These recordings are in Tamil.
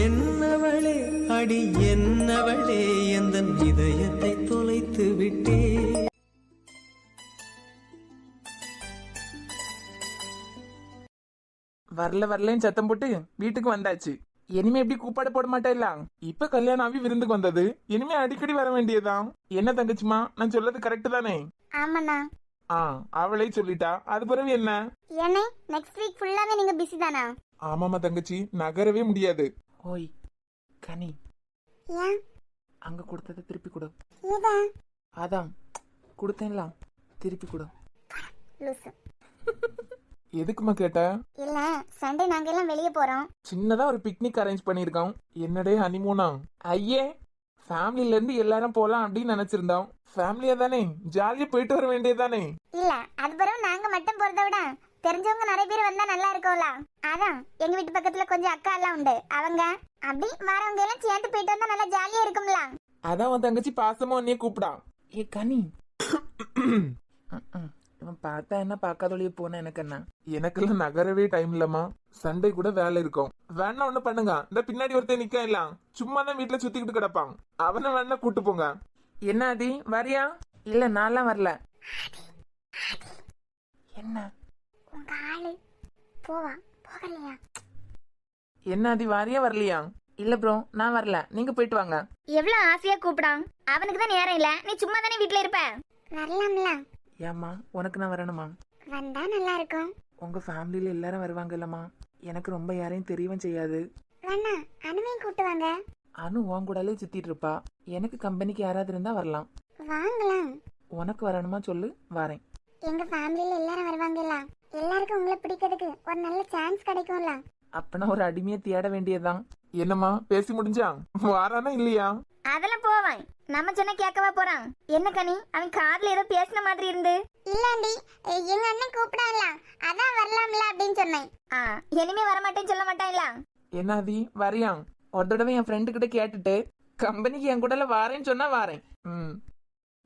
என்னவளே அடி என்னவளே எந்தன் இதயத்தை தொலைத்து விட்டே. வரலன்னு சத்தம் போட்டு வீட்டுக்கு வந்தாச்சு. இனிமே எப்படி கூப்பாடு போட மாட்டேல்ல. இப்ப கல்யாணம் ஆகி விருந்துக்கு வந்தது, இனிமே அடிக்கடி வர வேண்டியதான். என்ன தங்கச்சிமா, நான் சொல்றது கரெக்ட் தானே? ஆமாண்ணா. அவளே சொல்லிட்டா, அது பிறகு என்ன? ஏனே நெக்ஸ்ட் வீக் ஃபுல்லாவே நீங்க பிஸி தானா? ஆமாமா தங்கச்சி, நகரவே முடியாது. ஓய் கனி, ஏன் அங்க கொடுத்ததை திருப்பி கொடு. ஏதா? அதான் கொடுத்தேன்ல, திருப்பி கொடு. லூசு. எதுக்குமா கேட்ட? இல்ல, சண்டே நாங்க எல்லாம் வெளிய போறோம். சின்னதா ஒரு பிக்னிக் அரேஞ்ச் பண்ணிருக்கோம். என்னடே ஹனிமூனா? ஐயே, ஃபேமிலில இருந்து எல்லாரும் போலாம் அப்படின்னு நினைச்சிருந்தோம். ஃபேமிலியா தானே, ஜாலியா போயிட்டு வர வேண்டியதானே. இல்ல, அது பிறகு நாங்க மட்டும் போறத விட தெரிஞ்சவங்க நிறைய பேர் வந்தா நல்லா இருக்கும்ல. அதான் எங்க வீட்டு பக்கத்துல கொஞ்சம் அக்கா எல்லாம் உண்டு, அவங்க அப்படி வரவங்க எல்லாம் சேர்ந்து போயிட்டு வந்தா நல்லா ஜாலியா இருக்கும்ல. அதான் உன் தங்கச்சி பாசமா உன்னைய கூப்பிடா. ஏ கனி, இவன் பார்த்தா என்ன பார்க்காதொழிய போன எனக்கு என்ன? எனக்கெல்லாம் நகரவே டைம் இல்லம்மா. சண்டே கூட வேலை இருக்கும். வேணா ஒண்ணு பண்ணுங்க, இந்த பின்னாடி ஒருத்தர் நிக்க இல்ல, சும்மா தான் வீட்டுல சுத்திக்கிட்டு கிடப்பான். அவனை வேணா கூட்டு போங்க. என்ன ஆதி, வரியா? இல்ல நான்லாம் வரல. என்ன உங்க ஆளு போவா போகலையா? என்ன ஆதி, வாரியா வரலையா? இல்ல ப்ரோ, நான் வரல, நீங்க போயிட்டு வாங்க. எவ்வளவு ஆசையா கூப்பிடான், அவனுக்கு தான் நேரம் இல்ல. நீ சும்மா தானே வீட்டுல இருப்ப, வரலாம்ல. ஏம்மா, உனக்கு நான் வரணுமா? வந்தா நல்லா இருக்கும். உங்க ஃபேமிலியில எல்லாரும் வருவாங்க இல்லம்மா. எனக்கு ரொம்ப யாரையும் தெரியவும் செய்யாது. வேணா அனுவையும் கூட்டுவாங்க. அனு உன் கூடலே சுத்திட்டு இருப்பா. எனக்கு கம்பெனிக்கு யாராவது இருந்தா வரலாம். வாங்கலாம். உனக்கு வரணுமா சொல்லு, வரேன். எங்க ஃபேமிலியில எல்லாரும் வருவாங்கல்ல, எல்லாருக்கும் உங்களை பிடிக்கிறதுக்கு ஒரு நல்ல சான்ஸ் கிடைக்கும்ல. அப்பனா ஒரு அடிமையை தேட வேண்டியதுதான். என்னம்மா, பேசி முடிஞ்சா? வாரானா இல்லையா? அதெல்லாம் போவான், நம்ம சொன்ன கேட்கவா போறான்? என்ன கனி, அவன் காதுல ஏதோ பேசின மாதிரி இருந்து. இல்லாண்டி, எங்க அண்ணன் கூப்பிடான்ல, அதான் வரலாம்ல அப்படின்னு சொன்னேன். இனிமே வரமாட்டேன்னு சொல்ல மாட்டான்ல. என்னாதி, வரியா? ஒரு தடவை என் ஃப்ரெண்டு கிட்ட கேட்டுட்டு கம்பெனிக்கு என் கூட வாரேன்னு சொன்னா வாரேன்.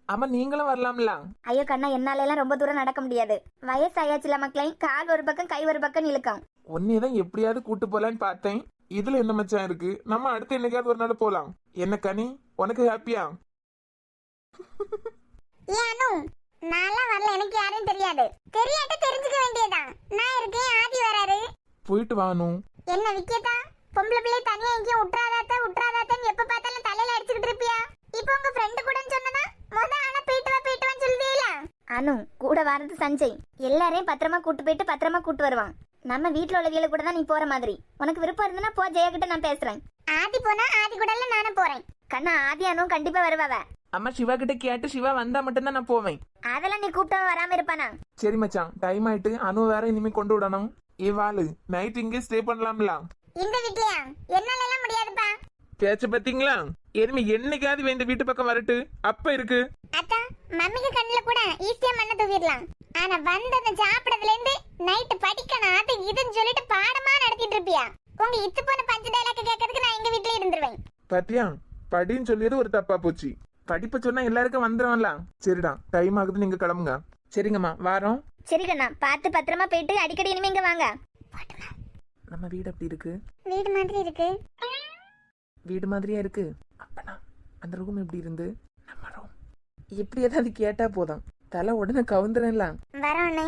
ஆமா, நீங்களும் வரலாம்ல. ஐயோ கண்ணா, என்னால எல்லாம் ரொம்ப தூரம் நடக்க முடியாது. வயசாயாச்சுல மக்களே, கால் ஒரு பக்கம் கை ஒரு பக்கம் இழுக்கும். உன்னையதான் எப்படியாவது கூட்டு போலான்னு பார்த்தேன். இதுல என்ன மச்சான் இருக்கு? நம்ம அடுத்து என்னைக்காவது ஒரு நாள் போலாம். என்ன கனி, உனக்கு ஹாப்பியா? ஏனு நான்லாம் வரல, எனக்கு யாரும் தெரியாது. தெரியாட்ட தெரிஞ்சுக்க வேண்டியதான். நான் இருக்கேன், ஆதி வராரு. போயிட்டு வாணும். என்ன விக்கேதா, பொம்பளை பிள்ளை தனியா எங்கேயும் உட்றாதாத்தன்னு எப்ப பார்த்தாலும் தலையில அடிச்சுக்கிட்டு இருப்பியா? இப்போ உங்க ஃப்ரெண்டு கூடன்னு சொன்னதா ஆனா போயிட்டு வான்னு சொல்லுவீல. அனு கூட வரது சஞ்சய். எல்லாரையும் பத்திரமா கூட்டு போயிட்டு பத்திரமா கூட்டு வருவான். நம்ம வீட்டுல உள்ளவியல கூட தான் நீ போற மாதிரி. உனக்கு விருப்பம் இருந்தனா போ, ஜெயா கிட்ட நான் பேசுறேன். ஆதி போனா ஆதி கூட நானும் போறேன். கண்ணா, ஆதி அனு கண்டிப்பா வருவாவ. அம்மா சிவா கிட்ட கேட்டு சிவா வந்தா மட்டும்தான் நான் போவேன். அதெல்லாம் நீ கூப்பிட்டா வராம இருப்பானா? சரி மச்சான், டைம் ஆயிட்டு. அனு வேற இனிமே கொண்டு விடணும். வாளு, நைட் இங்கே ஸ்டே பண்ணலாம்ல. இந்த வீட்லயா? என்னால எல்லாம் முடியாதுப்பா. பேச்ச பாத்தீங்களா? இனிமே என்னைக்காவது இந்த வீட்டு பக்கம் வரட்டு, அப்ப இருக்கு. அத்தா, மம்மிக்கு கண்ணுல கூட ஈஸியா மண்ணை தூக்கிடலாம். ஆனா வந்ததை சாப்பிடறதுல இருந்து நைட்டு படிக்கணும் அது இதுன்னு சொல்லிட்டு பாடமா நடத்திட்டு இருப்பியா? உங்க இத்து போன பஞ்சு டைலாக் கேட்கறதுக்கு நான் எங்க வீட்லயே இருந்துருவேன். பாத்தியா, படின்னு சொல்லியது ஒரு தப்பா போச்சு. படிப்ப சொன்னா எல்லாருக்கும் வந்துடும்ல. சரிடா, டைம் ஆகுது, நீங்க கிளம்புங்க. சரிங்கம்மா, வாரோம். சரி கண்ணா, பார்த்து பத்திரமா போயிட்டு அடிக்கடி இனிமே இங்க வாங்க. நம்ம வீடு அப்படி இருக்கு? வீடு மாதிரி இருக்கு. வீடு மாதிரியா இருக்கு. அப்பனா அந்த ரூம் எப்படி இருந்து? நம்ம ரூம் எப்படி ஏதாவது கேட்டா போதும், தலை உடனே கவுந்துறேன்ல. வரோண்ணே.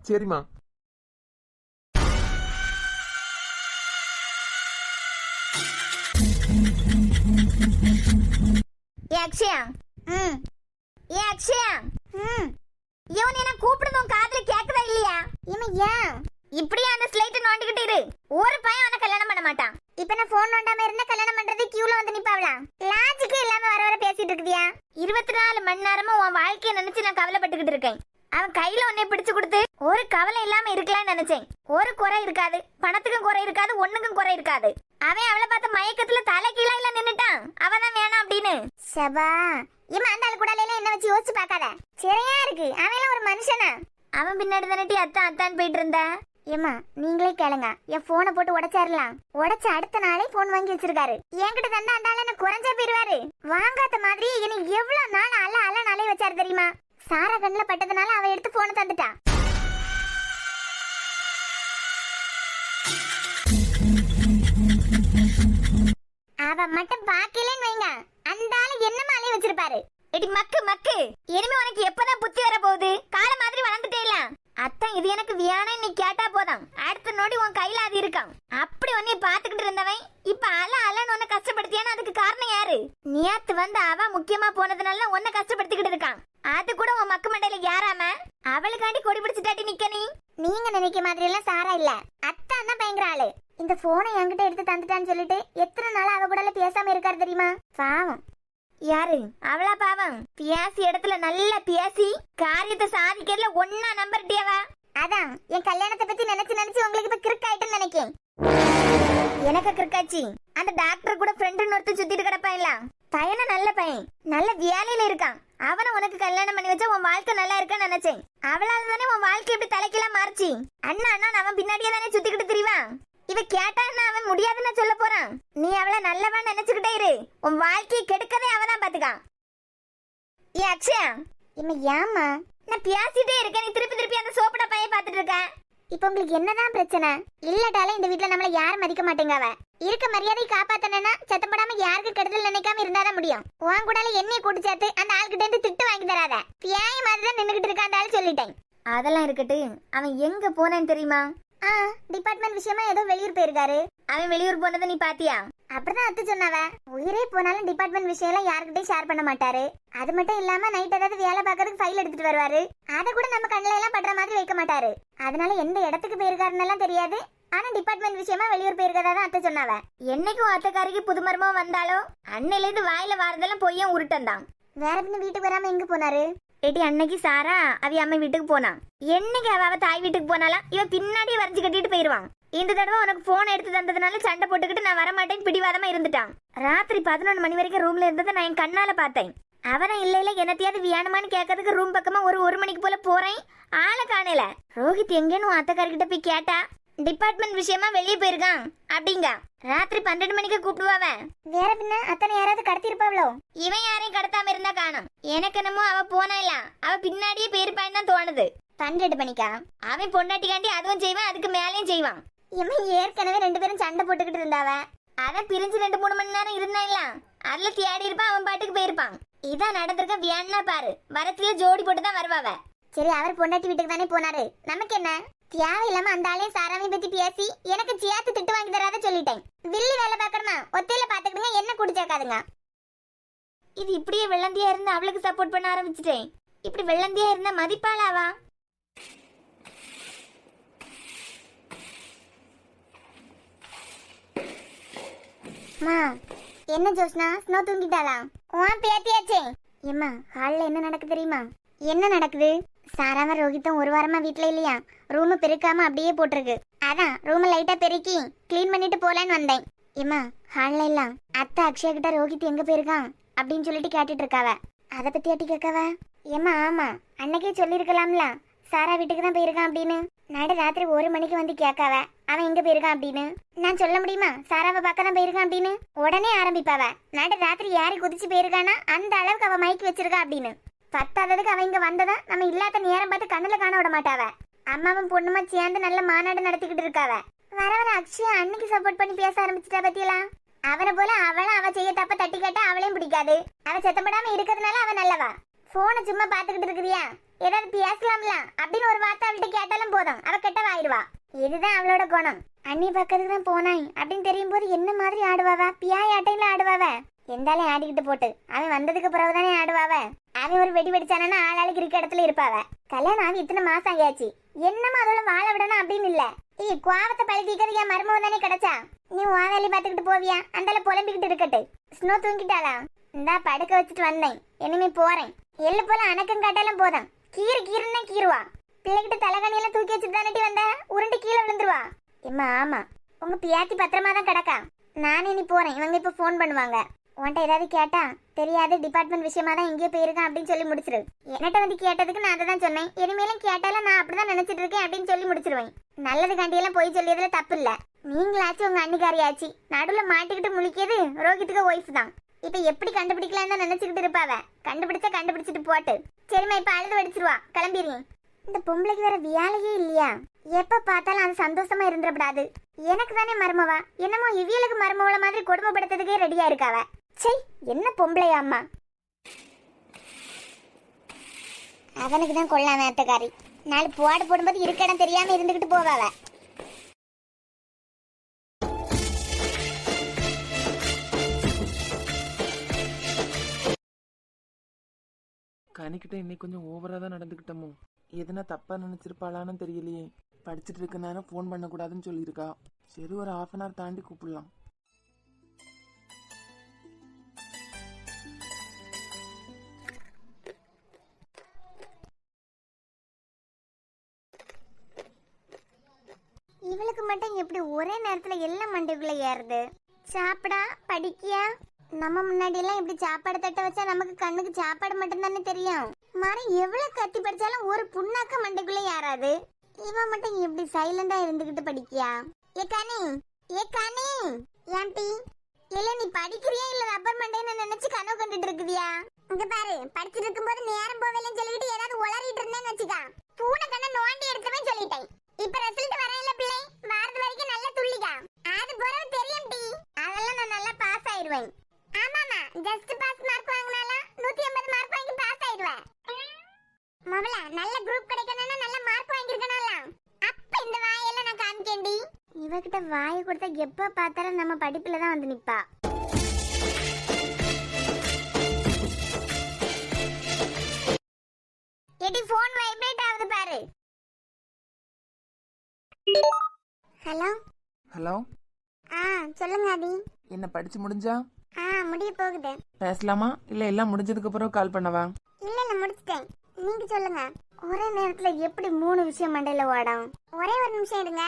சரிம்மா. அக்ஷயா, அக்ஷயா, இவன் என்ன கூப்பிடுறதும் காதுல கேக்குதா இல்லையா? ஏன் இப்படியே அந்த ஸ்லைட் நோண்டிக்கிட்டு இரு. ஒரு பையன் அவனை கல்யாணம் பண்ண மாட்டான். இப்ப நான் போன் நோண்டாம இருந்தா கல்யாணம் பண்றது கியூல வந்து நிப்பாவளா? லாஜிக்கே இல்லாம வர வர பேசிட்டு இருக்குதியா? 24 மணி நேரமும் உன் வாழ்க்கைய நினைச்சு நான் கவலைப்பட்டுக்கிட்டு இருக்கேன். அவன் கையில உன்னை பிடிச்சு கொடுத்து ஒரு கவலை இல்லாம இருக்கலாம்னு நினைச்சேன். ஒரு குறை இருக்காது, பணத்துக்கும் குறை இருக்காது, ஒண்ணுக்கும் குறை இருக்காது. அவன் அவளை பார்த்த மயக்கத்துல தலை கீழ இல்ல நின்னுட்டான். அவதான் வேணாம் அப்படின்னு. சபா, இவன் அந்த ஆளு கூட என்ன வச்சு யோசிச்சு பார்க்காத. சரியா இருக்கு, அவன் ஒரு மனுஷனா? அவன் பின்னாடி தானே அத்தான் போயிட்டு இருந்தா. ஏமா, நீங்களே கேளுங்க. என் போனை போட்டு உடைச்சாரலாம். உடைச்ச அடுத்த நாளே போன் வாங்கி வச்சிருக்காரு. என்கிட்ட தந்தா அந்த ஆளு குறைஞ்சா போயிருவாரு. வாங்காத மாதிரி இனி எவ்வளவு நாள் அல நாளே வச்சாரு தெரியுமா? சாரா கண்ணுல பட்டதுனால அவ எடுத்து போனை தந்துட்டான். மட்டும் பாக்கலன்னு வைங்க, அந்த ஆளு என்னமா அலைய வச்சிருப்பாரு. எடி மக்கு மக்கு, இனிமே உனக்கு எப்பதான் புத்தி வர போகுது? கால மாதிரி வளர்ந்துட்டே இல்ல. அத்தான் இது எனக்கு வியானம் நீ கேட்டா போதும், அடுத்த நோடி உன் கையில அது இருக்கும். அப்படி உன்னை பாத்துக்கிட்டு இருந்தவன் இப்ப அலன்னு உன்னை கஷ்டப்படுத்தியான்னு அதுக்கு காரணம் யாரு? நேத்து வந்து அவ முக்கியமா போனதுனால உன்னை கஷ்டப்படுத்திக்கிட்டு இருக்கான். அது கூட உன் மக்கு மண்டையில ஏறாம அவளுக்காண்டி கொடி பிடிச்சிட்டாட்டி நிக்க நீங்க நினைக்க மாதிரி எல்லாம் சாரா இல்ல, அத்தான் தான் பயங்கர ஆளு. இந்த போனை என்கிட்ட எடுத்து தந்துட்டான்னு சொல்லிட்டு எத்தனை நாள் அவ கூட பேசாம இருக்காரு தெரியுமா? பாவம். யாரு அவளா? பாவம். பியாசி இடத்துல நல்லா பியாசி காரியத்தை சாதிக்கிறதுல ஒன்னா நம்பர்ட்டியவா. அதான் என் கல்யாணத்தை பத்தி நினைச்சு நினைச்சு உங்களுக்கு இப்ப கிறுக்காயிட்டுன்னு நினைக்கேன். எனக்கு கிறுக்காச்சி. அந்த டாக்டர் கூட ஃப்ரெண்டுன்னு ஒருத்தர் சுத்திட்டு கிடப்பான் இல்ல, பையன நல்ல பையன், நல்ல வேலையில இருக்கான். அவனை உனக்கு கல்யாணம் பண்ணி வச்சா உன் வாழ்க்கை நல்லா இருக்குன்னு நினைச்சேன். அவளால தானே உன் வாழ்க்கை எப்படி தலைக்கெல்லாம் மாறிச்சு. அண்ணா அண்ணா அவன் பின்னாடியே தானே சுத்திக்கிட்டு திரிவான். இவ கேட்டான்னா அவன் முடியாதுன்னு சொல்ல போறான். நீ அவளை நல்லவா நினைச்சுக்கிட்டே இரு, உன் வாழ்க்கையை கெடுக்கதே அவதான் பாத்துக்கான். ஏ அக்ஷயா, இம்ம ஏமா நான் பேசிட்டே இருக்கேன், நீ திருப்பி திருப்பி அந்த சோப்பட பைய பாத்துட்டு இருக்க. இப்ப உங்களுக்கு என்னதான் பிரச்சனை? இல்லட்டால இந்த வீட்டுல நம்மள யாரும் மதிக்க மாட்டேங்காவ. இருக்க மரியாதை காப்பாத்தனா சத்தப்படாம யாருக்கு கெடுதல் நினைக்காம இருந்தாதான் முடியும். உன் கூடால என்னைய கூட்டி சேர்த்து அந்த ஆள்கிட்ட இருந்து திட்டு வாங்கி தராத. பியாய மாதிரிதான் நின்னுகிட்டு இருக்கான் ஆள் சொல்லிட்டேன். அதெல்லாம் இருக்கட்டு, அவன் எங்க போனான்னு தெரியுமா? டிபார்ட்மெண்ட் விஷயமா ஏதோ வெளியூர் போயிருக்காரு. அவன் வெளியூர் போனதை நீ பாத்தியா? அப்படிதான் அத்து சொன்னாவ. உயிரே போனாலும் டிபார்ட்மெண்ட் விஷயம் எல்லாம் யாருக்கிட்டையும் ஷேர் பண்ண மாட்டாரு. அது மட்டும் இல்லாம நைட் ஏதாவது வேலை பார்க்கறதுக்கு ஃபைல் எடுத்துட்டு வருவாரு. அதை கூட நம்ம கண்ணுல எல்லாம் படுற மாதிரி வைக்க மாட்டாரு. அதனால எந்த இடத்துக்கு போயிருக்காருன்னு எல்லாம் தெரியாது. ஆனா டிபார்ட்மெண்ட் விஷயமா வெளியூர் போயிருக்கதா தான் அத்தை சொன்னாவ. என்னைக்கும் அத்தைக்காரிக்கு புதுமரமா வந்தாலும் அன்னையில இருந்து வாயில வாரதெல்லாம் பொய்யும் உருட்டந்தான். வேற பின்ன வீட்டுக்கு வராம எங்க போனாரு? ஏடி அன்னைக்கு சாரா அவி அம்மா வீட்டுக்கு போனான். என்னைக்கு அவ தாய் வீட்டுக்கு போனாலும் இவன் பின்னாடியே வரைஞ்சு கட்டிட்டு போயிருவான். இந்த தடவை உனக்கு போன் எடுத்து தந்ததுனால சண்டை போட்டுக்கிட்டு நான் வரமாட்டேன்னு பிடிவாதமா இருந்துட்டான். ராத்திரி 11 மணி வரைக்கும் ரூம்ல இருந்ததை நான் என் கண்ணால பார்த்தேன். அவனை இல்ல என்னத்தையாவது வேணுமான்னு கேட்கறதுக்கு ரூம் பக்கமா ஒரு மணிக்கு போல போறேன், ஆளை காணல. ரோஹித் எங்கன்னு அத்தைக்காரிக்கிட்ட போய் கேட்டா டிபார்ட்மெண்ட் விஷயமா வெளியே போயிருக்கான் அப்படிங்க. ராத்திரி 12 மணிக்கு கூப்பிடுவாவ. வேற பின்ன அத்தனை யாராவது கடத்தி இருப்பாவளோ? இவன் யாரையும் கடத்தாம இருந்தா காணும். எனக்கு என்னமோ அவ போனா இல்ல, அவ பின்னாடியே போயிருப்பான்னு தான் தோணுது. 12 மணிக்கா? அவன் பொண்டாட்டிக்காண்டி அதுவும் செய்வான், அதுக்கு மேலேயும் செய்வான். இவன் ஏற்கனவே 2 பேரும் சண்டை போட்டுக்கிட்டு இருந்தாவ. அதான் பிரிஞ்சு 2-3 மணி நேரம் இருந்தா இல்ல, அதுல தேடி இருப்பான், அவன் பாட்டுக்கு போயிருப்பான். இதான் நடந்திருக்க. வியான்னா பாரு, வரத்துல ஜோடி போட்டு தான் வருவாவ. சரி, அவர் பொண்டாட்டி வீட்டுக்கு தானே போனாரு, நமக்கு என்ன? தேவையில்லாம அந்த ஆளையும் சாராமையும் பத்தி பேசி எனக்கு சேர்த்து திட்டு வாங்கி தராத சொல்லிட்டேன். வில்லி வேலை பாக்கணுமா ஒத்தையில பாத்துக்கிடுங்க, என்ன குடிச்சாக்காதுங்க. இது இப்படியே வெள்ளந்தியா இருந்து அவளுக்கு சப்போர்ட் பண்ண ஆரம்பிச்சிட்டேன். இப்படி வெள்ளந்தியா இருந்தா மதிப்பாளாவா? மா என்ன ஜோஸ்னா, ஸ்னோ தூங்கிட்டாளா? பேத்தியாச்சே. ஏம்மா ஹால்ல என்ன நடக்கு தெரியுமா? என்ன நடக்குது? சாராம ரோஹித்தும் ஒரு வாரமா வீட்டுல இல்லையா, ரூம் பெருக்காம அப்படியே போட்டிருக்கு. அதான் ரூம் லைட்டா பெருக்கி கிளீன் பண்ணிட்டு போலான்னு வந்தேன். ஏமா ஹால்ல எல்லாம் அத்தை அக்ஷயா கிட்ட ரோஹித் எங்க போயிருக்கான் அப்படின்னு சொல்லிட்டு கேட்டுட்டு இருக்காவ. அதை பத்தி அட்டி கேட்காவ? ஏமா ஆமா, அன்னைக்கே சொல்லிருக்கலாம்ல சாரா வீட்டுக்கு தான் போயிருக்கான் அப்படின்னு. நடு ராத்திரி 1 மணிக்கு வந்து கேட்காவ அவன் எங்க போயிருக்கான் அப்படின்னு. நான் சொல்ல முடியுமா சாராவை பார்க்க தான் போயிருக்கான் அப்படின்னு? உடனே ஆரம்பிப்பாவ நடு ராத்திரி யாரி குதிச்சு போயிருக்கானா அந்த அளவுக்கு அவ மைக்கு வச்சிருக்கா அப்படின்னு. பத்தாததுக்கு அவ இங்க வந்ததா நம்ம இல்லாத நேரம் பார்த்து கண்ணுல காண விட மாட்டாவ. அம்மாவும் பொண்ணுமா சேர்ந்து நல்ல மாநாடு நடத்திக்கிட்டு இருக்காவ. வர வர அக்ஷயா அன்னைக்கு சப்போர்ட் பண்ணி பேச ஆரம்பிச்சிட்டா பத்தியலாம். அவனை போல அவளும் அவ செய்ய தப்ப தட்டி கேட்டா அவளையும் பிடிக்காது. அவ சத்தப்படாம இருக்கிறதுனால அவ நல்லவா. போனை சும்மா பாத்துக்கிட்டு இருக்கிறியா, ஏதாவது பேசலாம்ல அப்படின்னு ஒரு வார்த்தை அவள்கிட்ட கேட்டாலும் போதும், அவ கெட்டவாயிருவா. இதுதான் அவளோட குணம். அண்ணி பக்கத்துக்கு தான் போனாய் அப்படின்னு தெரியும் போது என்ன மாதிரி ஆடுவாவ? பியாய் ஆட்டையில ஆடுவாவ. எந்தாலும் ஆடிக்கிட்டு போட்டு அவன் வந்ததுக்கு பிறகுதானே ஆடுவாவ. அவன் ஒரு வெடி வெடிச்சானா ஆளாளுக்கு இருக்க இடத்துல இருப்பாவ. கல்யாணம் ஆகி இத்தனை மாசம் ஆகியாச்சு, என்னமா அதோட வாழ விடணும் அப்படின்னு இல்ல. குவாவத்தை பழகிக்கிறது என் மருமவ தானே கிடைச்சா. நீ உன் வேலையை பாத்துக்கிட்டு போவியா? அந்தால புலம்பிக்கிட்டு இருக்கட்டு. ஸ்னோ தூங்கிட்டாளா? இந்தா படுக்க வச்சுட்டு வந்தேன், இனிமே போறேன். எள்ளு போல அணக்கம் காட்டாலும் போதும், கீருன்னா கீருவா. பிள்ளைகிட்ட தலைகாணியெல்லாம் தூக்கி வச்சுட்டு தானே வந்த, உருண்டு கீழே விழுந்துருவா. எம்மா ஆமா, உங்க பியாத்தி பத்திரமா தான் கிடக்கா. நானே நீ போறேன், இவங்க இப்ப போன் பண்ணுவாங்க. உன்ட்ட ஏதாவது கேட்டா தெரியாது டிபார்ட்மெண்ட் விஷயமா தான் எங்கேயோ போயிருக்கான் அப்படின்னு சொல்லி முடிச்சிரு. என்கிட்ட வந்து கேட்டதுக்கு நான் அதை தான் சொன்னேன். இனிமேலும் கேட்டாலும் நான் அப்படிதான் நினைச்சிட்டு இருக்கேன் அப்படின்னு சொல்லி முடிச்சிருவேன். நல்லது காண்டியெல்லாம் போய் சொல்லியதுல தப்பு இல்ல. நீங்களாச்சும் உங்க அன்னிக்காரியாச்சு நடுவுல மாட்டிக்கிட்டு முழிக்கிறது ரோஹித்துக்கு ஒய்ஃப் தான். இப்ப எப்படி கண்டுபிடிக்கலாம் தான் நினைச்சுக்கிட்டு இருப்பாவ. கண்டுபிடிச்சா கண்டுபிடிச்சிட்டு போட்டு. சரிம்மா இப்ப அழுது வடிச்சிருவா, கிளம்பிடுங்க. இந்த பொம்பளைக்கு வேற வியாழையே இல்லையா? எப்ப பார்த்தாலும் அது சந்தோஷமா இருந்துடக்கூடாது. எனக்கு தானே மருமவா, என்னமோ இவியலுக்கு மருமவள மாதிரி கொடுமைப்படுத்துறதுக்கே ரெடியா இருக்காவ. சே, என்ன பொம்பளையா அம்மா. அவனுக்கு தான் கொள்ளாம அத்தக்காரி. நாலு போடு போடும்போது இருக்க இடம் தெரியாம இருந்துகிட்டு போவாவ. கனிக்கிட்ட இன்னைக்கு கொஞ்சம் ஓவரா தான் நடந்துக்கிட்டோமோ. எதுனா தப்பா நினைச்சிருப்பாளான்னு தெரியலையே. படிச்சுட்டு இருக்க நேரம் ஃபோன் பண்ணக்கூடாதுன்னு சொல்லியிருக்கா. சரி, ஒரு 1/2 hour தாண்டி கூப்பிடலாம். இவளுக்கு மட்டும் எப்படி ஒரே நேரத்துல எல்லாம் மண்டைக்குள்ள ஏறுது? சாப்பிடா படிக்கியா? நம்ம முன்னாடி எல்லாம் இப்படி சாப்பாடு தட்ட வச்சா நமக்கு கண்ணுக்கு சாப்பாடு மட்டும் தானே தெரியும். மரம் எவ்வளவு கத்தி படிச்சாலும் ஒரு புண்ணாக்க மண்டைக்குள்ள ஏறாது. இவன் மட்டும் எப்படி சைலண்டா இருந்துகிட்டு படிக்கியா? ஏ கனி, ஏ கனி, ஏன்டி இல்ல நீ படிக்கிறியா இல்ல ரப்பர் மண்டைன்னு நினைச்சு கனவு கண்டுட்டு இருக்குதியா? இங்க பாரு, படிச்சிட்டு இருக்கும்போது நேரம் போவேலன்னு சொல்லிட்டு ஏதாவது உளறிட்டு இருந்தேன்னு வச்சுக்கா, பூனை கண்ண நோண்டி எடுத்துவேன் சொல்லிட்டேன். இப்ப ரிசல்ட் வரல பிள்ளை, வாரது வரைக்கும் நல்ல துள்ளிக்கா. அது பிறகு தெரியும் டி, அதெல்லாம் நான் நல்லா பாஸ் ஆயிடுவேன். ஆமாமா, ஜஸ்ட் பாஸ் மார்க் வாங்குனால 150 மார்க் வாங்கி பாஸ் ஆயிடுவேன். மவள நல்ல குரூப் கிடைக்கணும்னா நல்ல மார்க் வாங்கிருக்கனால அப்ப இந்த வாயெல்லாம் நான் காமிக்கேன்டி. இவகிட்ட வாயை கொடுத்தா எப்ப பார்த்தாலும் நம்ம படிப்புல தான் வந்து நிப்பா. எடி போன் வைப்ரேட் ஆகுது பாரு. ஹலோ ஹலோ, சொல்லுங்க அதி. என்ன படிச்சு முடிஞ்சா? முடிய போகுது. பேசலாமா இல்ல எல்லாம் முடிஞ்சதுக்கு அப்புறம் கால் பண்ணவா? இல்ல முடிச்சிட்டேன். நீங்க சொல்லுங்க. ஒரே நேரத்துல எப்படி 3 விஷயம் மண்டையில ஓடும்? ஒரே ஒரு நிமிஷம் இருங்க.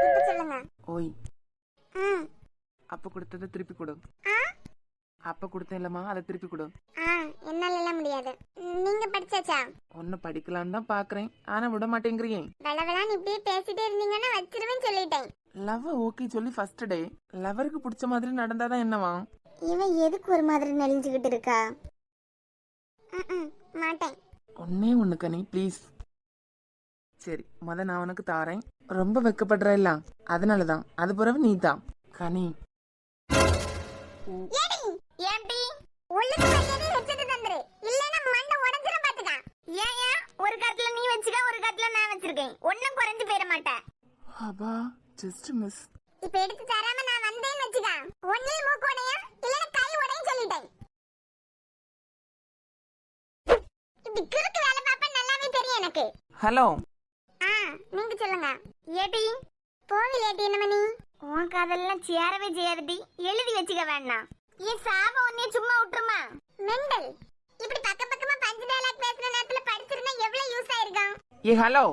இப்ப சொல்லுங்க. ஓய், அப்ப கொடுத்ததை திருப்பி கொடு. அப்ப கொடுத்தேன் இல்லம்மா, அதை திருப்பி கொடு. என்னால எல்லாம் முடியாது. நீங்க படிச்சாச்சா? ஒன்னு படிக்கலான்னு தான் பாக்குறேன், ஆனா விட மாட்டேங்கிறியே. வளவளான்னு இப்படியே பேசிட்டே இருந்தீங்கன்னா வச்சிருவேன் சொல்லிட்டேன். லவ் ஓகே சொல்லி ஃபர்ஸ்ட் டே லவருக்கு பிடிச்ச மாதிரி நடந்தாதான் என்னவா? இவன் எதுக்கு ஒரு மாதிரி நெளிஞ்சுக்கிட்டு இருக்கா? மாட்டேன். ஒன்னே ஒண்ணு கனி ப்ளீஸ். சரி, நான் உனக்கு தாரேன். ரொம்ப வெக்கப்படுற இல்ல, அதனாலதான். அது பிறகு நீ தான் கனி. ஏம்டி உள்ளுக்கு மரியாதை வெச்சது தந்துரு, இல்லனா மண்ட உடைஞ்சிர பாத்துக்க. ஏயா ஒரு கட்ல நீ வெச்சுக்க, ஒரு கட்ல நான் வெச்சிருக்கேன். ஒண்ணும் குறஞ்சு போயிர மாட்டேன். அப்பா ஜஸ்ட் மிஸ். இப்ப எடுத்து தராம நான் வந்தேன்னு வெச்சுக்க, ஒண்ணே மூக்கு உடையா இல்லனா கை உடையும் சொல்லிட்டேன். இப்படி கிறுக்கு வேலை பாப்ப நல்லாவே தெரியும் எனக்கு. ஹலோ, நீங்க சொல்லுங்க. ஏடி போவில் ஏடி என்ன மணி? உன் காதெல்லாம் சேரவே செய்யாதடி, எழுதி வச்சுக்க வேண்டாம். ஏன் சாபம் உன்னைய சும்மா விட்டுருமா? மெண்டல். இப்படி பக்கமா 5 டயலாக் பேசுற நேரத்துல படிச்சிருந்தா எவ்வளவு யூஸ் ஆயிருக்கும். ஏ ஹலோ,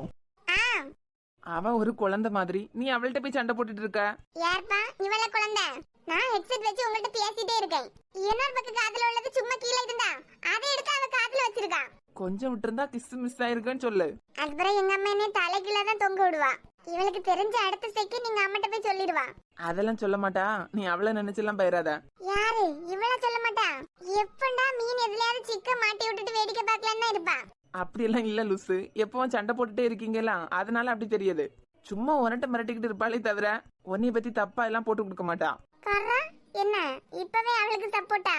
அவ ஒரு குழந்தை மாதிரி, நீ அவள்கிட்ட போய் சண்டை போட்டுட்டு இருக்க. யார்ப்பா இவள குழந்தை? நான் ஹெட்செட் வச்சு உங்கள்ட்ட பேசிட்டே இருக்கேன். இன்னொரு பக்கம் காதுல உள்ளது சும்மா கீழே இருந்தா அதை எடுத்து அவ காதுல வச்சிருக்கா. கொஞ்சம் விட்டுருந்தா கிஸ் மிஸ் ஆயிருக்குன்னு சொல்லு. அதுக்கப்புறம் எங்க அம்மா என்ன தலைகீழ தான் தொங்க விடுவா. இவளுக்கு தெரிஞ்ச அடுத்த செகண்ட் நீங்க அம்மாட்ட போய் சொல்லிடுவா. அதெல்லாம் சொல்ல மாட்டா, நீ அவளை நினைச்செல்லாம் பயிராத. யாரு இவள சொல்ல மாட்டா? எப்பண்டா மீன் எதுலயாவது சிக்க மாட்டி விட்டுட்டு வேடிக்கை பார்க்கலான்னு தான் இருப்பா. அப்படியெல்லாம் இல்ல லூசு, எப்பவும் சண்டை போட்டுட்டே இருக்கீங்களா, அதனால அப்படி தெரியுது. சும்மா உனட்ட மிரட்டிக்கிட்டு இருப்பாளே தவிர உன்னைய பத்தி தப்பா எல்லாம் போட்டு கொடுக்க மாட்டா. என்ன இப்பவே அவளுக்கு சப்போர்ட்டா?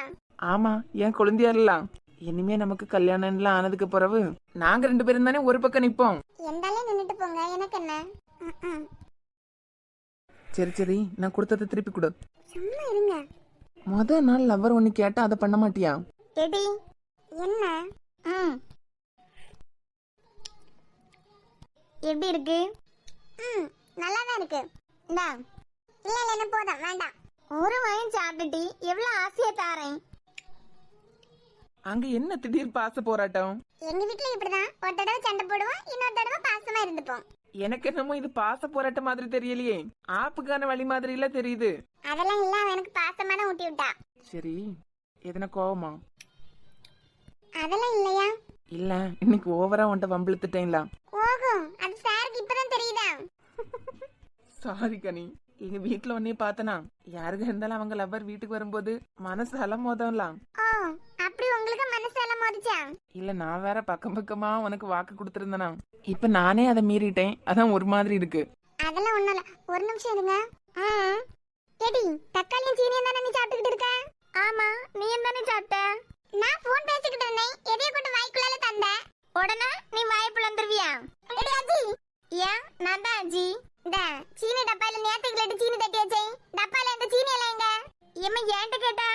ஆமா, என் குழந்தையாலாம். இனிமே நமக்கு கல்யாணம் எல்லாம் ஆனதுக்கு பிறகு நாங்க 2 பேரும் தானே ஒரு பக்கம் நிப்போம். எந்தாலே நின்னுட்டு போங்க, எனக்கு என்ன. சரி சரி, நான் கொடுத்ததை திருப்பி கொடு. சும்மா இருங்க. முத நாள் லவர் ஒன்னு கேட்டா அதை பண்ண மாட்டியா? எடி என்ன? எப்படி இருக்கு? நல்லா தான் இருக்கு. இந்தா. இல்ல இல்ல என்ன போதும் வேண்டாம். ஒரு வாயும் சாப்பிட்டுட்டி எவ்வளவு ஆசையா தாரேன். அங்க என்ன திடீர் பாச போராட்டம்? எங்க வீட்ல இப்படிதான், ஒரு தடவை சண்டை போடுவோம், இன்னொரு தடவை பாசமா இருந்துப்போம். எனக்கு என்னமோ இது பாச போராட்டம் மாதிரி தெரியலையே, ஆப்புக்கான வழி மாதிரி இல்ல தெரியுது. அதெல்லாம் இல்ல, எனக்கு பாசமா தான் ஊட்டி விட்டா. சரி, எதனா கோவமா? அதெல்லாம் இல்லையா? இல்ல, இன்னைக்கு ஓவரா உன்ட்ட வம்பிழுத்துட்டேன்ல. கோகம் அது சாருக்கு இப்பதான் தெரியுதா? சாரி கனி, எங்க வீட்டுல உன்னைய பார்த்தனா யாருக்க இருந்தாலும் அவங்க லவ்வர் வீட்டுக்கு வரும்போது மனசு அலமோதம்லாம். ஓ அப்படி உங்களுக்கு மனசு எல்லாம் மோதிச்சு போச்சா? இல்ல நான் வேற பக்கம் பக்கமா உனக்கு வாக்கு கொடுத்துருந்தேனா, இப்ப நானே அதை மீறிட்டேன். அதான் ஒரு மாதிரி இருக்கு. அதெல்லாம் ஒண்ணும் இல்ல, ஒரு நிமிஷம் இருங்க. ஏடி, தக்காளியும் சீனியும் தானே நீ சாப்பிட்டுக்கிட்டு இருக்க? ஆமா, நீ தானே சாப்பிட்ட? நான் போன் பேசிக்கிட்டு இருந்தேன், எதையோ கொண்டு வாய்க்குள்ளால தந்த. உடனே நீ வாய் பிளந்துருவியா? ஏடி அஜி. ஏன் நான் தான் அஜி. இந்த சீனி டப்பால நேத்துக்கு லட்டு சீனி தட்டி வச்சேன், டப்பால அந்த சீனி எல்லாம் எங்க? எம்மா ஏன்ட்ட கேட்டா?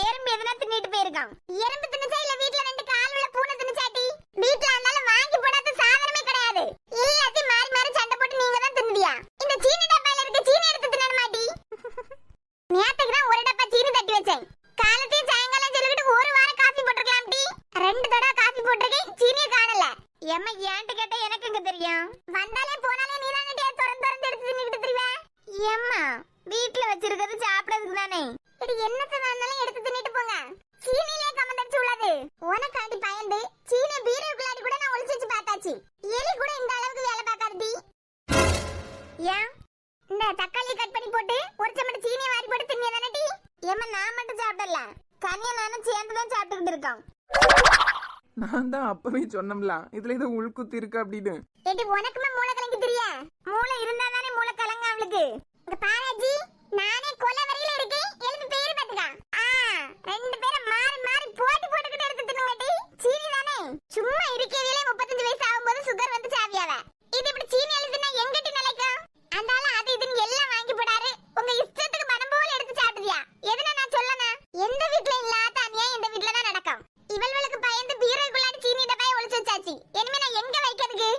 எறும்பு எதனா தின்னுட்டு போயிருக்கான். எறும்பு தின்னுச்சா இல்ல வீட்ல ரெண்டு கால் உள்ள பூனை தின்னுச்சாட்டி? வீட்ல இருந்தாலும் வாங்கி போடாத சாதனமே கிடையாது. எல்லாத்தையும் மாறி மாறி சண்டை போட்டு நீங்க தான் தின்னுடியா? இந்த சீனி டப்பால இருக்க சீனி எடுத்து தின்ன மாட்டி? நேத்துக்கு தான் ஒரு டப்பா சீனி தட்டி வச்சேன். காலத்தையும் சாயங்காலம் சொல்லிக்கிட்டு ஒரு வாரம் காபி போட்டுக்கலாம் டி. 2 தடவை காபி போட்டிருக்கேன், சீனியை காணல. எம்மா ஏன்ட்ட கேட்டா எனக்கு எங்க தெரியும்? வந்தாலே போனாலே நீ தானே திறந்து திறந்து எடுத்து தின்னுட்டு திரிவ. எம்மா வீட்ல வச்சிருக்கிறது சாப்பிடறதுக்கு தானே. இது என்னத்த வேணாலும் எடுத்து தின்னுட்டு போங்க. சீனிலே கமந்தடிச்சு உள்ளது. உனக்காண்டி பயந்து சீனி பீரோக்குள்ளாடி கூட நான் ஒளிச்சு வச்சு பார்த்தாச்சு. எலி கூட இந்த அளவுக்கு வேலை பார்க்காதடி. ஏன் இந்த தக்காளி கட் பண்ணி போட்டு ஒரு சமட்ட சீனியை வாரி போட்டு தின்னியா தானே டி? ஏம்மா நான் மட்டும் சாப்பிடல, கனியா நானும் சேர்ந்து தான் சாப்பிட்டுக்கிட்டு இருக்கோம். நான் தான் அப்பவே சொன்னோம்ல இதுல இது உள்குத்து இருக்கு அப்படின்னு. ஏடி உனக்குமே மூளை கலங்கி தெரியா? மூளை இருந்தா தானே மூளை கலங்க அவளுக்கு. இங்க பாராஜி, நானே கொலை வரையில இருக்கேன், எழுந்து பேரு பாத்துக்க. 2 பேரும் மாறி மாறி போட்டி போட்டுக்கிட்டு எடுத்து தின்னுங்கடி. சீனி தானே சும்மா இருக்கேவிலே 35 வயசு ஆகும்போது சுகர் வந்து சாவியாவ. இது இப்படி சீனி எழுதுனா எங்கட்டி நிலைக்கும்? அந்தால அது இதுன்னு எல்லாம் வாங்கி போடாரு. உங்க இஷ்டத்துக்கு மனம் போல எடுத்து சாப்பிடுவியா? எதுனா நான் சொல்லனா? எந்த வீட்ல இல்லாத அநியாயம் இந்த வீட்ல தான் நடக்கும். இவளுக்கு பயந்து பீரோக்குள்ளாடி சீனி டப்பாயை ஒளிச்சு வச்சாச்சு. இனிமே நான் எங்க வைக்கிறதுக்கு?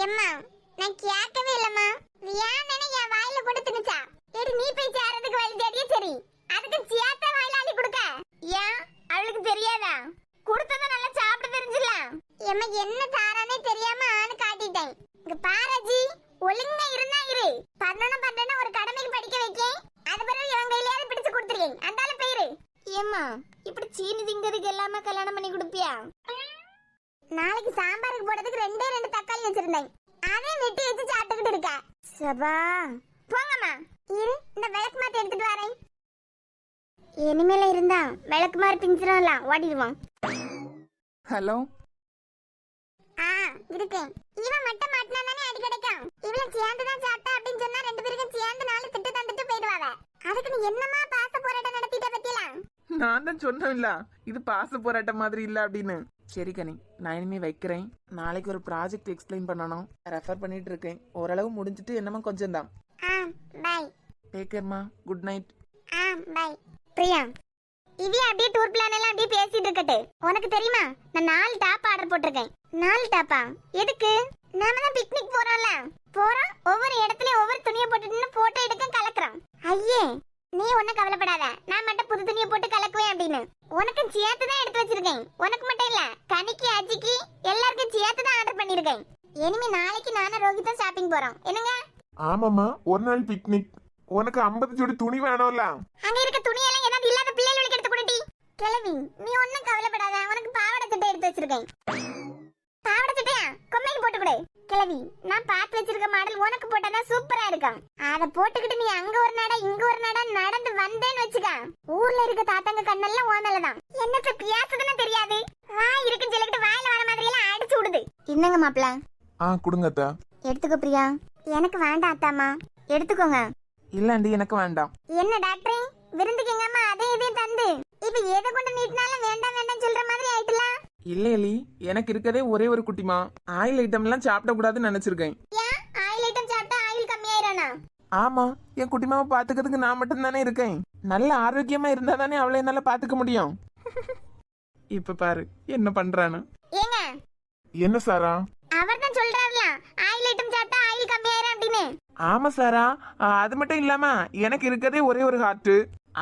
எம்மா நான் கேட்கவே இல்லம்மா. வியானனே என் வாயில போட்டு தின்னுச்சா? ஏடி நீ போய் சேரதுக்கு வழி தேடியே சரி, அதுக்கு சியாத்த வாயில அள்ளி கொடுக்க. ஏன் அவளுக்கு தெரியாதா? கொடுத்தத நல்லா சாப்பிட தெரிஞ்சில. எம்மா என்ன தாரானே தெரியாம ஆனு காட்டிட்டேன். இங்க பாராஜி, ஒழுங்கா இருந்தா இரு. 11 ஒரு கடமைக்கு படிக்க வைக்கேன், அது பிறகு இவங்க கையிலேயே பிடிச்சு கொடுத்துருக்கேன். அந்தால போயிரு. ஏம்மா இப்படி சீனி திங்கிறதுக்கு எல்லாமே கல்யாணம் பண்ணி கொடுப்பியா? நாளைக்கு சாம்பாருக்கு போடுறதுக்கு 2 தக்காளி வச்சிருந்தேன், அதை வெட்டி வச்சு சாப்பிட்டுக்கிட்டு இருக்க. சபா போங்கம்மா. இரு, இந்த விளக்கு மாத்தி எடுத்துட்டு வரேன். இனிமேல இருந்தா விளக்கு மாறு பிஞ்சிடலாம், ஓடிடுவான். ஹலோ, இருக்கேன். இவன் மட்டும் மாட்டினா தானே அடி கிடைக்கும். இவள சேர்ந்து தான் சாப்பிட்டா அப்படின்னு சொன்னா 2 பேருக்கும் சேர்ந்து 4 திட்டு தந்துட்டு போயிடுவாங்க. அதுக்கு நீ என்னமா பாச போராட்டம் நடத்திட்ட பத்தியலாம்? நான் தான் சொன்னேன்ல இது பாச போராட்டம் மாதிரி இல்ல அப்படின்னு. சரி கனி, நான் இனிமே வைக்கிறேன். நாளைக்கு ஒரு ப்ராஜெக்ட் எக்ஸ்பிளைன் பண்ணணும், ரெஃபர் பண்ணிட்டு இருக்கேன். ஓரளவு முடிஞ்சிட்டு என்னமா கொஞ்சம் தான். பை. டேக் கேர்மா, குட் நைட். பை. பிரியா, இவே அப்படியே டூர் பிளான் எல்லாம் அப்படியே பேசிட்டு இருக்கட்டு. உனக்கு தெரியுமா நான் 4 டாப் ஆர்டர் போட்டிருக்கேன். 4 டாப்பா? எதுக்கு? நாம தான் பிக்னிக் போறோம்ல, போறோம் ஒவ்வொரு இடத்துலயும் ஒவ்வொரு துணியை போட்டுட்டு போட்டோ எடுக்க கலக்குறோம். ஐயே நீ ஒன்னும் கவலைப்படாத, நான் மட்டும் புது துணியை போட்டு கலக்குவேன் அப்படின்னு. உனக்கு சேர்த்து தான் எடுத்து வச்சிருக்கேன். உனக்கு மட்டும் இல்ல, கனிக்கு அஜிக்கு எல்லாருக்கும் சேர்த்து தான் ஆர்டர் பண்ணிருக்கேன். இனிமே நாளைக்கு நானும் ரோஹித்தும் ஷாப்பிங் போறோம். என்னங்க? ஆமாமா, ஒரு நாள் பிக்னிக். உனக்கு 50 ஜோடி துணி வேணும்ல? அங்க இருக்க துணி எல்லாம் ஏதாவது இல்லாத பிள்ளைகளுக்கு எடுத்து கொடுடி. கிழவி நீ ஒன்னும் கவலைப்படாத, உனக்கு பாவாடை சட்டை எடுத்து வச்சிருக்கேன். பாவாடை சட்டையா கொம்மைக்கு போட்டு கொடு. கிழவி நான் பார்த்து வச்சிருக்க மாடல் உனக்கு போட்டா சூப்பரா இருக்கும். அத போட்டுக்கிட்டு நீ அங்க ஒரு நாடா இங்க ஒரு நாடா நடந்து வந்தேன்னு வச்சுக்க, ஊர்ல இருக்க தாத்தாங்க கண்ணெல்லாம் ஓமலதான். என்னத்த பியாசதுன்னு தெரியாது, வாய் இருக்குன்னு சொல்லிக்கிட்டு வாயில வர மாதிரி எல்லாம் அடிச்சு விடுது. என்னங்க மாப்பிள்ள? கொடுங்க அத்தா. எடுத்துக்கோ பிரியா. எனக்கு வேண்டாம் அத்தாமா, எடுத்துக்கோங்க. இல்லண்டி எனக்கு வேண்டாம். என்ன டாக்டரே, விருந்துக்கு எங்க அம்மா அதே இதையும் தந்து இப்ப எதை கொண்டு நீட்டினாலும் வேண்டாம் வேண்டாம் சொல்ற மாதிரி ஆயிட்டுலாம். இல்ல எலி, எனக்கு இருக்கதே ஒரே ஒரு குட்டிமா. ஆயில் ஐட்டம் எல்லாம் சாப்பிட கூடாதுன்னு நினைச்சிருக்கேன். ஏன் ஆயில் ஐட்டம் சாப்பிட்டா ஆயில் கம்மியாயிரானா? ஆமா, என் குட்டிமாவை பாத்துக்கிறதுக்கு நான் மட்டும் தானே இருக்கேன். நல்ல ஆரோக்கியமா இருந்தா தானே அவளை என்னால பாத்துக்க முடியும். இப்ப பாரு என்ன பண்றானு. ஏங்க என்ன சாரா? அவர்தான் சொல்றாருல ஆயில் ஐட்டம் சாப்பிட்டா ஆயில் கம்மியாயிரும் அப்படின்னு. ஆமா சாரா, அது மட்டும் இல்லாம எனக்கு இருக்கதே ஒரே ஒரு ஹார்ட்.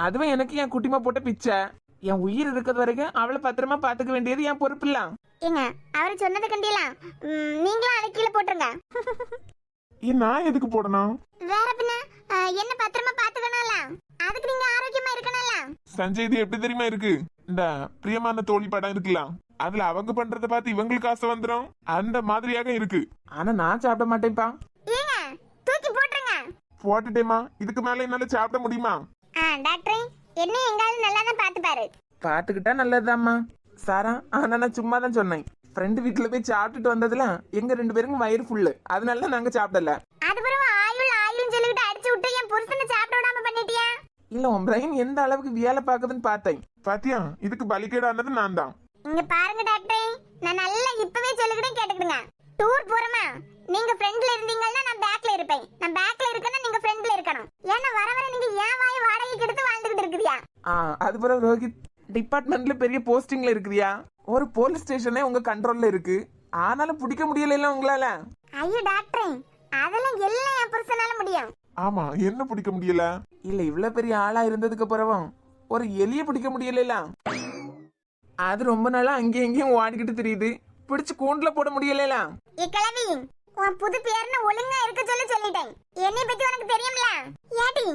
அதுவும் எனக்கு என் குட்டிமா போட்ட பிச்சை. என் உயிர் இருக்கிறது வரைக்கும் அவளை பத்திரமா பாத்துக்க வேண்டியது என் பொறுப்பு இல்ல. ஏங்க அவர் சொன்னது கண்டியலாம், நீங்களும் அதை கீழே போட்டுருங்க. நான் எதுக்கு போடணும்? வேற பின்ன என்ன பத்திரமா பாத்துக்கணும்ல, அதுக்கு நீங்க ஆரோக்கியமா இருக்கணும்ல. சஞ்சய், இது எப்படி தெரியுமா இருக்கு? இந்த பிரியமான தோழி படம் இருக்கலாம், அதுல அவங்க பண்றத பார்த்து இவங்களுக்கு ஆசை வந்துடும், அந்த மாதிரியாக இருக்கு. ஆனா நான் சாப்பிட மாட்டேன்ப்பா. ஏங்க தூக்கி போட்டுருங்க. போட்டுட்டேமா, இதுக்கு மேல என்னால சாப்பிட முடியுமா? டாக்டரே என்ன எங்காலும் நல்லா தான் பாத்து பாரு. பாத்துக்கிட்டா நல்லதுதாம்மா. சாரா ஆனா நான் சும்மா தான் சொன்னேன். ஃப்ரெண்டு வீட்டுல போய் சாப்பிட்டுட்டு வந்ததுல எங்க 2 பேருக்கும் வயிறு ஃபுல்லு, அதனால நாங்க சாப்பிடல. அது பிறகு ஆயுள் சொல்லிட்டு அடிச்சு விட்டு என் புருஷனை சாப்பிட விடாம பண்ணிட்டியா? இல்ல உன் பிரெயின் எந்த அளவுக்கு வேலை பாக்குதுன்னு பார்த்தேன். பாத்தியா, இதுக்கு பலிக்கேடானது நான் தான். இங்க பாருங்க டாக்டர், நான் நல்லா இப்பவே சொல்லிக்கிட்டே கேட்டுக்கிடுங்க. டூர் போறோமா, நீங்க ஃப்ரெண்ட்ல இருந்தீங்கன்னா நான் பேக்ல இருப்பேன். நான் பேக்ல இருக்கேன்னா நீங்க ஃப்ரெண்ட்ல இருக்கணும். ஏன்னா வர வர நீங்க ஏன் வாய் வாடகைக்கு எடுத்து வாழ்ந்துகிட்டு இருக்குதியா? அது பிறகு ரோஹித் டிபார்ட்மெண்ட்ல பெரிய போஸ்டிங்ல இருக்குதியா. ஒரு போலீஸ் ஸ்டேஷனே உங்க கண்ட்ரோல்ல இருக்கு, ஆனாலும் பிடிக்க முடியல உங்களால. ஐயோ டாக்டர், அதெல்லாம் எல்லாம் என் புருஷனால முடியும். ஆமா, என்ன பிடிக்க முடியல? இல்ல இவ்வளவு பெரிய ஆளா இருந்ததுக்கு அப்புறம் ஒரு எலிய பிடிக்க முடியல. அது ரொம்ப நாளா அங்கேயும் இங்கேயும் ஓடிக்கிட்டு தெரியுது, பிடிச்சு கூண்டுல போட முடியல. கிழவி, உன் புது பேர்னு ஒழுங்கா இருக்க சொல்லிட்டேன். என்னை பத்தி உனக்கு தெரியும்ல? ஏடி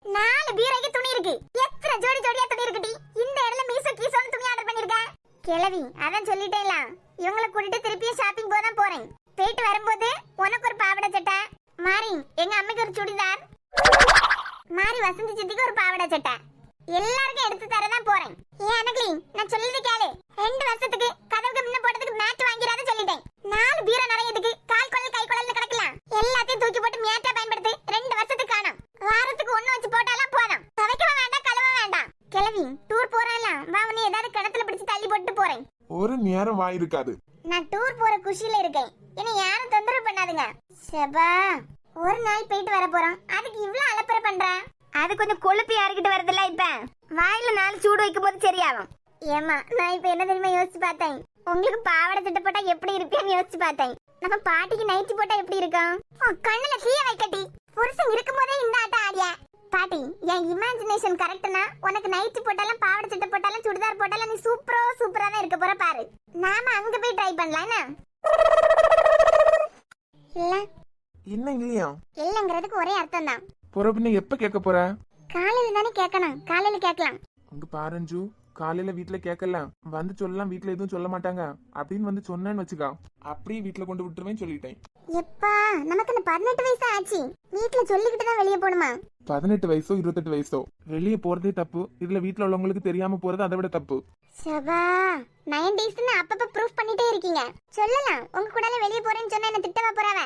4 பீரோக்கு துணி இருக்கு, எத்தனை ஜோடி ஜோடியா துணி இருக்குடி. இந்த இடத்துல மீசோ கீசோன்னு துணி ஆர்டர் பண்ணிருக்க. கிழவி, அதான் சொல்லிட்டேன்ல, இவங்களை கூட்டிட்டு திருப்பியும் ஷாப்பிங் போதான் போறேன். போயிட்டு வரும்போது உனக்கு ஒரு பாவாடை சட்டை, மாறி எங்க அம்மைக்கு ஒரு சுடிதார், மாறி வசந்தி சித்திக்கு ஒரு பாவாடை சட்டை எல்லாருக்கும் எடுத்து தரதான் போறேன். ஏன் அனக்லி, நான் சொல்லிட்டு கேளு. 2 வருஷத்துக்கு கதவுக்கு முன்ன போடுறதுக்கு மேட் வாங்கிறாத சொல்லிட்டேன். 4 பீரோ நிறையதுக்கு கால் குழல் கை குழல்னு கிடக்கலாம். எல்லாத்தையும் தூக்கி போட்டு மேட்டா பயன்படுத்தி 2 வருஷத்துக்கு காணும். வாரத்துக்கு 1 வச்சு போட்டாலாம் போதும். துவைக்கவும் வேண்டாம், கழுவவும் வேண்டாம். கிழவி, டூர் போறேன்ல, வா உன்னை ஏதாவது கிணத்துல பிடிச்சு தள்ளி போட்டு போறேன். ஒரு நேரம் வாயிருக்காது. நான் டூர் போற குஷியில இருக்கேன், இனி யாரும் தொந்தரவு பண்ணாதுங்க. செபா, ஒரு நாள் போயிட்டு வர போறோம், அதுக்கு இவ்வளவு அலப்பறை பண்ற? அது கொஞ்சம் கொழுப்பி யாருக்கிட்ட வருதுல்ல, இப்ப வாயில 4 சூடு வைக்கும் போது சரியாகும். ஏமா, நான் இப்ப என்ன தெரியுமா யோசிச்சு பார்த்தேன்? உங்களுக்கு பாவாடை சட்டை போட்டா எப்படி இருப்பேன்னு யோசிச்சு பார்த்தேன். நம்ம பாட்டிக்கு நைட்டி போட்டா எப்படி இருக்கும்? கண்ணுல தீய வைக்கட்டி, புருஷன் இருக்கும் போதே இந்த ஆட்டம் ஆடியா? பாட்டி, என் இமேஜினேஷன் கரெக்ட்னா உனக்கு நைட்டி போட்டாலும் பாவாடை சட்டை போட்டாலும் சுடிதார் போட்டாலும் நீ சூப்பரா தான் இருக்க போற பாரு. நாம அங்க போய் ட்ரை பண்ணலாம். இல்ல என்ன இல்லையா? இல்லங்கிறதுக்கு ஒரே அர்த்தம் தான். பொறப்புன்னு எப்ப கேட்க போற? காலையில தானே கேட்கணும், காலையில கேட்கலாம். உங்க பாரஞ்சு காலையில வீட்டுல கேட்கலாம், வந்து சொல்லலாம், வீட்டுல எதுவும் சொல்ல மாட்டாங்க அப்படின்னு வந்து சொன்னேன்னு வச்சுக்கா, அப்படியே வீட்டுல கொண்டு விட்டுருவேன் சொல்லிட்டேன். எப்பா, நமக்கு 18 வயசு ஆச்சு, வீட்டுல சொல்லிக்கிட்டு தான் வெளியே போணுமா? 18 வயசோ 28 வயசோ வெளியே போறதே தப்பு, இதுல வீட்டுல உள்ளவங்களுக்கு தெரியாம போறது அதை விட தப்பு. சபா, 90s அப்பப்ப ப்ரூஃப் பண்ணிட்டே இருக்கீங்க. சொல்லலாம், உங்க கூடல வெளியே போறேன்னு சொன்னா என்ன திட்டவா போறாவ?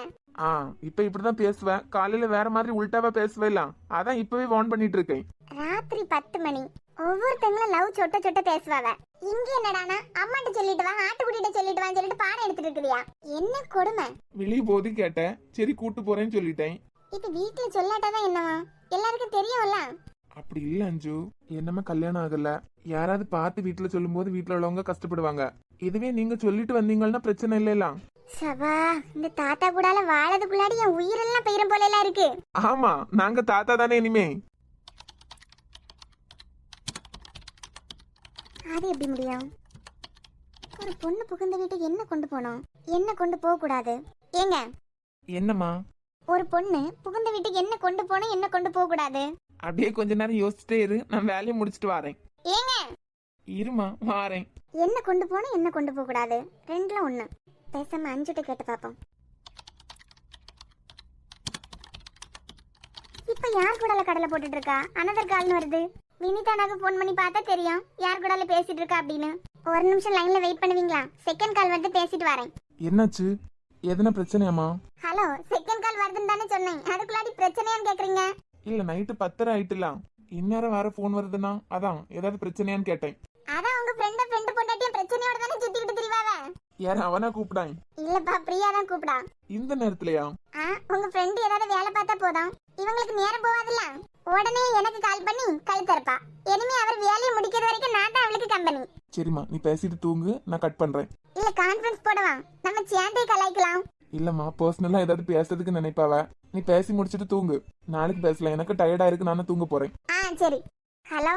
இப்ப இப்படிதான் பேசுவேன், காலையில வேற மாதிரி உள்டாவா பேசுவேலாம், அதான் இப்பவே வார்ன் பண்ணிட்டு இருக்கேன். ராத்திரி 10 மணி, ஒவ்வொருத்தங்களும் லவ் சொட்ட பேசுவாவ. இங்க என்னடானா அம்மாட்ட சொல்லிட்டு வா, ஆட்டுக்குட்டிட்ட சொல்லிட்டு வான்னு சொல்லிட்டு பாடம் எடுத்துட்டு இருக்குறியா? என்ன கொடுமை. வெளியே போது கேட்டேன், சரி கூட்டு போறேன்னு சொல்லிட்டேன். இது வீட்டுல சொல்லாட்டாதான் என்னவா? எல்லாருக்கும் தெரியும்ல. அப்படி இல்ல அஞ்சு, என்னமா கல்யாணம் ஆகல, யாராவது பார்த்து வீட்டுல சொல்லும் போது வீட்டுல உள்ளவங்க கஷ்டப்படுவாங்க. இதுவே நீங்க சொல்லிட்டு வந்தீங்கன்னா பிரச்சனை இல்லலாம். சபா, இந்த தாத்தா கூடால வாழதுக்குள்ளாடி என் உயிரெல்லாம் பெயரும் போல எல்லாம் இருக்கு. ஆமா, நாங்க தாத்தா தானே இனிமே. அது எப்படி முடியும்? ஒரு பொண்ணு புகுந்த வீட்டுக்கு என்ன கொண்டு போனோம், என்ன கொண்டு போக கூடாது? ஏங்க என்னம்மா? ஒரு பொண்ணு புகுந்த வீட்டுக்கு என்ன கொண்டு போனோம், என்ன கொண்டு போக கூடாது? அப்படியே கொஞ்ச நேரம் யோசிச்சுட்டே இரு, நான் வேலையை முடிச்சிட்டு வரேன். ஏங்க இருமா, வாரேன். என்ன கொண்டு போனோம், என்ன கொண்டு போக கூடாது, 2ல 1. பேசாம அஞ்சுட்ட கேட்டு பாப்போம். இப்ப யார் கூடல கடலை போட்டுட்டு இருக்கா? அனதர் கால்னு வருது. வினிதானாக்கு போன் பண்ணி பார்த்தா தெரியும் யார் கூடல பேசிட்டு இருக்கா அப்படின்னு. ஒரு நிமிஷம் லைன்ல வெயிட் பண்ணுவீங்களா? செகண்ட் கால் வந்து பேசிட்டு வரேன். என்னாச்சு? எதனா பிரச்சனையாமா? ஹலோ, செகண்ட் கால் வருதுன்னு தானே சொன்னேன், அதுக்குள்ளாடி பிரச்சனையான்னு கேக்குறீங்க? இல்ல, நைட்டு 10:30 ஆயிட்டுலாம், இந்நேரம் வேற போன் வருதுன்னா அதான் ஏதாவது பிரச்சனையான்னு கேட்டேன். அதான் உங்க ஃப்ரெண்ட் பொண்டாட்டியும் பிரச்சனையோட தானே சுத்திக்கிட்டு திரிவாவ. யார அவனா கூப்பிடான்? இல்லப்பா, பிரியா தான் கூப்பிடா. இந்த நேரத்துலயா? உங்க ஃப்ரெண்ட் ஏதாவது வேலை பார்த்தா போதும், இவங்களுக்கு நேரம் போவாதுல்ல, உடனே எனக்கு கால் பண்ணி கழுத்தறப்பா. இனிமே அவர் வேலையை முடிக்கிற வரைக்கும் நான் தான் அவளுக்கு கம்பெனி. சரிம்மா, நீ பேசிட்டு தூங்கு, நான் கட் பண்றேன். இல்ல கான்ஃபரன்ஸ் போடவா, நம்ம சேர்ந்தே கலாய்க்கலாம். இல்லம்மா, பர்சனலா ஏதாவது பேசுறதுக்கு நினைப்பாவ, நீ பேசி முடிச்சிட்டு தூங்கு, நாளைக்கு பேசலாம், எனக்கு டயர்டா இருக்கு, நானும் தூங்க போறேன். சரி. ஹலோ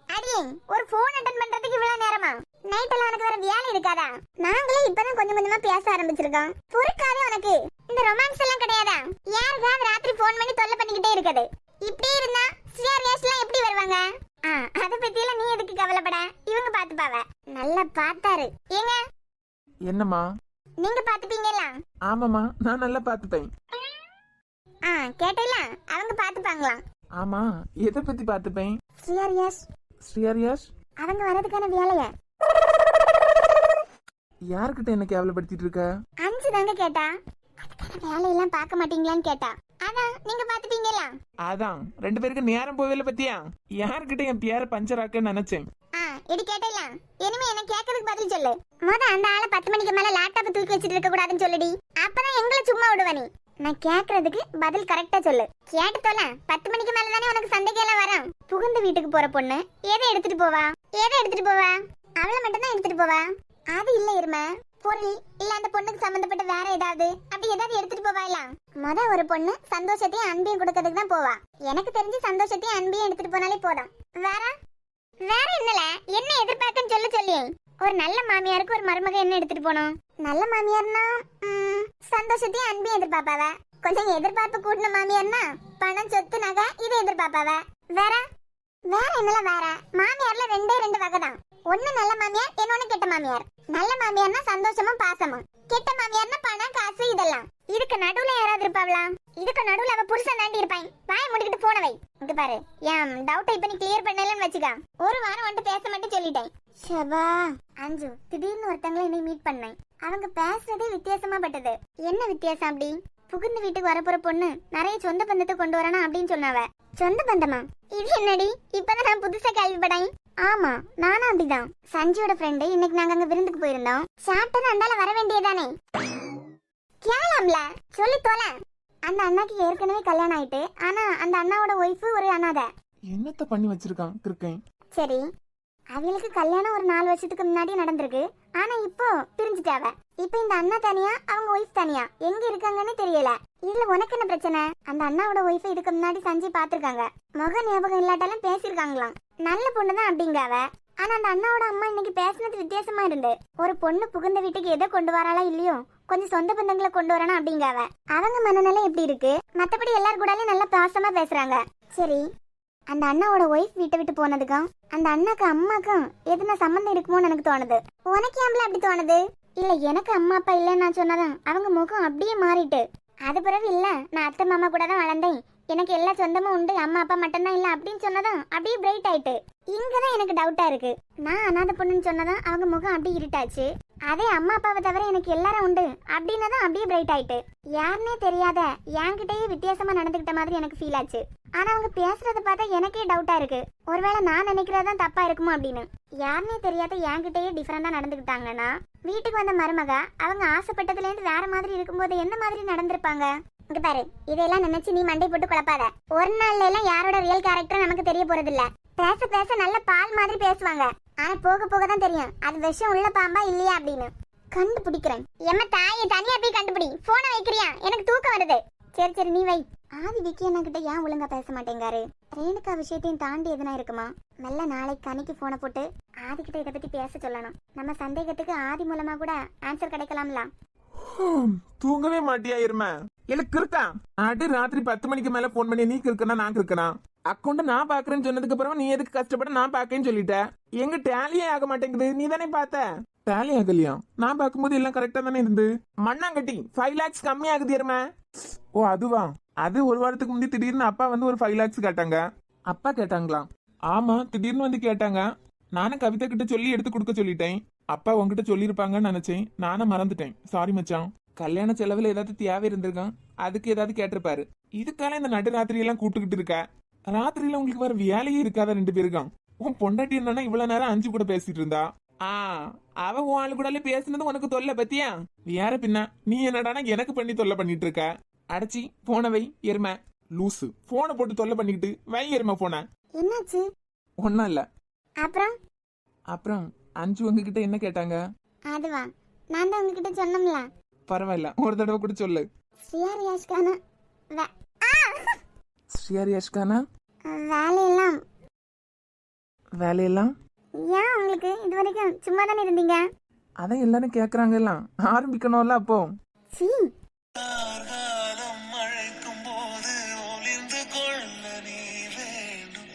அடியே, ஒரு போன் அட்டெண்ட் பண்றதுக்கு இவ்வளவு நேரமா? நைட் எல்லாம் உனக்கு வேற வேலை இருக்காதா? நாங்களே இப்பதான் கொஞ்சம் கொஞ்சமா பேச ஆரம்பிச்சிருக்கோம், பொறுக்காதே உனக்கு. இந்த ரொமான்ஸ் எல்லாம் கிடையாதா? யாருக்காவது ராத்திரி போன் பண்ணி தொல்லை பண்ணிக்கிட்டே இருக்குது. இப்படி இருந்தா சீரியஸ் எல்லாம் எப்படி வருவாங்க? அத பத்தி எல்லாம் நீ எதுக்கு கவலைப்பட, இவங்க பாத்துப்பாவ. நல்லா பார்த்தாரு. ஏங்க என்னம்மா? நீங்க பாத்துப்பீங்களா? ஆமாமா, நான் நல்லா பாத்துப்பேன். கேட்டல, அவங்க பாத்துப்பாங்களா? ஆமா, எதை பத்தி பாத்துப்பேன்? சீரியஸ் சீரியஸ் அவங்க வரதுக்கான வேலைய யாருக்கிட்ட என்ன கேவலப்படுத்திட்டு இருக்க? அஞ்சு தாங்க கேட்டா. வேலையெல்லாம் பார்க்க மாட்டீங்களான்னு கேட்டா. அதான் நீங்க பாத்துட்டீங்களா? அதான் 2 பேருக்கு நேரம் போவேல பத்தியா? யாருக்கிட்ட என் பேரை பஞ்சர் ஆக்கன்னு நினைச்சேன். இது கேட்டல. இனிமே என்ன கேட்கறதுக்கு பதில் சொல்லு. அந்த ஆளை 10 மணிக்கு மேல லேப்டாப் தூக்கி வச்சிட்டு இருக்க கூடாதுன்னு சொல்லுடி. அப்பதான் எங்களை சும்மா விடுவனி. நான் கேக்குறதுக்கு பதில் கரெக்டா சொல்லு. கேட்டுத்தோல 10 மணிக்கு மேல தானே உனக்கு சண்டைக்கெல்லாம் வரும். புகுந்த வீட்டுக்கு போற பொண்ணு எதை எடுத்துட்டு போவா? அவளை மட்டும் தான் எடுத்துட்டு போவா. அது இல்ல இருமை பொருள் இல்ல அந்த பொண்ணுக்கு சம்பந்தப்பட்ட வேற ஏதாவது அப்படி ஏதாவது எடுத்துட்டு போவா. ஒரு பொண்ணு சந்தோஷத்தையும் அன்பையும் கொடுக்கறதுக்கு தான் போவா. எனக்கு தெரிஞ்சு சந்தோஷத்தையும் அன்பையும் எடுத்துட்டு போனாலே போதும். வேற என்னல என்ன எதிர்பார்க்கன்னு சொல்லி ஒரு நல்ல மாமியாருக்கு ஒரு மருமக என்ன எடுத்துட்டு போனோம்? நல்ல மாமியார்னா சந்தோஷத்தையும் அன்பையும் எதிர்பார்ப்பாவ. கொஞ்சம் எதிர்பார்ப்பு கூட்டின மாமியார்னா பணம் சொத்து நகை இதை எதிர்பார்ப்பாவ. வேற என்னல மாமியார்ல 2 வகை தான். ஒண்ணு நல்ல மாமியார், இன்னொன்னு கெட்ட மாமியார். நல்ல மாமியார்னா சந்தோஷமும் பாசமும், கெட்ட மாமியார்னா பணம் காசு இதெல்லாம். இதுக்கு நடுவுல யாராவது இருப்பாவளா? இதுக்கு நடுவுல அவ புருஷன் தாண்டி இருப்பான். வாய் முடிக்கிட்டு போனவை. இங்க பாரு, என் டவுட்டை இப்ப நீ கிளியர் பண்ணலன்னு வச்சுக்கா. ஒரு வாரம் வந்துட்டு பேச மட்டும் சொல்லிட்டேன். ஷபா அஞ்சு திடீர்னு ஒருத்தங்களை என்னை மீட் பண்ணேன். அவங்க பேசுறதே வித்தியாசமா பட்டது. என்ன வித்தியாசம் அப்படி? புகுந்த வீட்டுக்கு வரப்போற பொண்ணு நிறைய சொந்த பந்தத்தை கொண்டு வரணும் அப்படின்னு சொன்னாவ. சொந்த பந்தமா? இது என்னடி இப்பதான் நான் புதுசா கேள்விப்படேன். ஆமா நானும் அப்படிதான். சஞ்சியோட ஃப்ரெண்டு இன்னைக்கு நாங்க அங்க விருந்துக்கு போயிருந்தோம். சாப்பிட்டது அந்தால வர வேண்டியதானே? கேளாம்ல சொல்லி தோல. அந்த அண்ணாக்கு ஏற்கனவே கல்யாணம் ஆயிட்டு, ஆனா அந்த அண்ணாவோட ஒய்ஃபு ஒரு அனாதை. என்னத்த பண்ணி வச்சிருக்கான் இருக்கேன். சரி, அவங்களுக்கு கல்யாணம் ஒரு 4 வருஷத்துக்கு முன்னாடி நடந்திருக்கு. ஆனா இப்போ பிரிஞ்சுட்டாவ. இப்போ இந்த அண்ணா தனியா, அவங்க ஒய்ஃப் தனியா. எங்க இருக்காங்கன்னு தெரியல. இதுல உனக்கு என்ன பிரச்சனை? அந்த அண்ணாவோட ஒய்ஃப் இதுக்கு முன்னாடி சஞ்சய் பாத்துருக்காங்க. முக ஞாபகம் இல்லாட்டாலும் பேசிருக்காங்களாம். நல்ல பொண்ணுதான் அப்படிங்காவ. ஆனா அந்த அண்ணாவோட அம்மா இன்னைக்கு பேசினது வித்தியாசமா இருந்து. ஒரு பொண்ணு புகுந்த வீட்டுக்கு எதை கொண்டு வராளா இல்லையோ, கொஞ்சம் சொந்த பந்தங்களை கொண்டு வரணும் அப்படிங்காவ. அவங்க மனநிலை எப்படி இருக்கு? மத்தபடி எல்லாரும் கூடயும் நல்லா பாசமா பேசுறாங்க. சரி, அந்த அண்ணாவோட ஒய்ஃப் வீட்டை விட்டு போனதுக்கும் அந்த அண்ணாக்கு அம்மாக்கும் எதுனா சம்பந்தம் இருக்குமோன்னு எனக்கு தோணுது. உனக்கு ஏம்பல அப்படி தோணுது? இல்ல எனக்கு அம்மா அப்பா இல்லைன்னு நான் சொன்னதான் அவங்க முகம் அப்படியே மாறிட்டு. அது பிறகு இல்ல நான் அத்தை மாமா கூட தான் வளர்ந்தேன், எனக்கு எல்லா சொந்தமும் உண்டு, அம்மா அப்பா மட்டும்தான் இல்ல அப்படின்னு சொன்னதான் அப்படியே பிரைட் ஆயிட்டு. இங்கதான் எனக்கு டவுட்டா இருக்கு. நான் அனாதை பொண்ணுன்னு சொன்னதான் அவங்க முகம் அப்படியே இருட்டாச்சு. அதே அம்மா அப்பாவை தவிர எனக்கு எல்லாரும் உண்டு அப்படின்னதான் அப்படியே பிரைட் ஆயிட்டு. யாருன்னே தெரியாத என்கிட்டயே வித்தியாசமா நடந்துகிட்ட மாதிரி எனக்கு ஃபீல் ஆச்சு. ஆனா அவங்க பேசுறத பார்த்தா எனக்கே டவுட்டா இருக்கு. ஒருவேளை நான் நினைக்கிறதான் தப்பா இருக்குமோ அப்படின்னு. யாருன்னே தெரியாத என்கிட்டயே டிஃபரெண்டா நடந்துகிட்டாங்கன்னா வீட்டுக்கு வந்த மருமக அவங்க ஆசைப்பட்டதுல இருந்து வேற மாதிரி இருக்கும்போது என்ன மாதிரி நடந்திருப்பாங்க? இங்க பாரு, இதெல்லாம் நினைச்சு நீ மண்டை போட்டு குழப்பாத. ஒரு நாள்ல எல்லாம் யாரோட ரியல் கேரக்டர் நமக்கு தெரிய போறது இல்ல. பேச பேச நல்ல பால் மாதிரி பேசுவாங்க. ஆனா போக போக தான் தெரியும் அது விஷம் உள்ள பாம்பா இல்லையா அப்படின்னு. கண்டுபிடிக்கிறேன். எம்ம தாயை தனியா போய் கண்டுபிடி. போனை வைக்கிறியா? எனக்கு தூக்கம் வருது. சரி நீ வை. ஆதி விக்கி என்ன கிட்ட ஏன் ஒழுங்கா பேச மாட்டேங்காரு? ரேணுகா விஷயத்தையும் தாண்டி எதுனா இருக்குமா? நல்ல நாளைக்கு கணிக்கு போனை போட்டு ஆதி கிட்ட இதை பத்தி பேச சொல்லணும். நம்ம சந்தேகத்துக்கு ஆதி மூலமா கூட ஆன்சர் கிடைக்கலாம்ல. தூங்கவே மாட்டியா இரும? எனக்கு இருக்கா? அடி ராத்திரி 10 மணிக்கு மேல போன் பண்ணி நீ இருக்கனா நான் இருக்கனா? அக்கௌண்ட் நான் பாக்குறேன்னு சொன்னதுக்கு அப்புறம் நீ எதுக்கு கஷ்டப்பட நான் பாக்கேன்னு சொல்லிட்ட. எங்க டேலியே ஆக மாட்டேங்குது. நீ தானே பார்த்த? டேலி ஆகலையா? நான் பார்க்கும்போது எல்லாம் கரெக்டா தானே இருந்து. மண்ணாங்கட்டி 5 lakhs கம்மி ஆகுது இரும. ஓ அதுவா? அது ஒரு வாரத்துக்கு முந்தி திடீர்னு அப்பா வந்து ஒரு 5 lakhs கேட்டாங்க. அப்பா கேட்டாங்களா? ஆமா திடீர்னு வந்து கேட்டாங்க. நானும் கவிதா கிட்ட சொல்லி எடுத்து கொடுக்க சொல்லிட்டேன். அப்பா உங்ககிட்ட சொல்லிருப்பாங்கன்னு நினைச்சேன், நானும் மறந்துட்டேன். சாரி மச்சான். கல்யாண செலவுல ஏதாவது தேவை இருந்திருக்கான், அதுக்கு ஏதாவது கேட்டிருப்பாரு. இதுக்கால இந்த நடு ராத்திரி எல்லாம் கூப்பிட்டுக்கிட்டு இருக்க. ராத்திரியில உங்களுக்கு வேற வேலையே இருக்காத 2 பேருக்கும். உன் பொண்டாட்டி என்னன்னா இவ்வளவு நேரம் 5 கூட பேசிட்டு இருந்தா. அவ உன் ஆளு கூட பேசுனது உனக்கு தொல்லை பத்தியா? வேற பின்ன நீ என்னடானா எனக்கு பண்ணி தொல்லை பண்ணிட்டு இருக்க. அடைச்சி போன வை எருமை லூசு. போனை போட்டு தொல்லை பண்ணிக்கிட்டு வை எருமை போன. என்னாச்சு? ஒன்னும் இல்ல. அப்புறம் அஞ்சு உங்ககிட்ட என்ன கேட்டாங்க? அதுவா, நான் தான் உங்ககிட்ட சொன்னோம்ல. பரவாயில்ல, ஒரு தடவை கூட சொல்லு. ஸ்ரீயாரியாஷ்கானா வேலையெல்லாம் ஏன் உங்களுக்கு இது வரைக்கும் சும்மா தானே இருந்தீங்க? அதான் எல்லாரும் கேக்குறாங்க, எல்லாம் ஆரம்பிக்கணும்ல. அப்போ அழைக்கும் போது ஒளிந்து கொள்ள நீ வேண்டும்.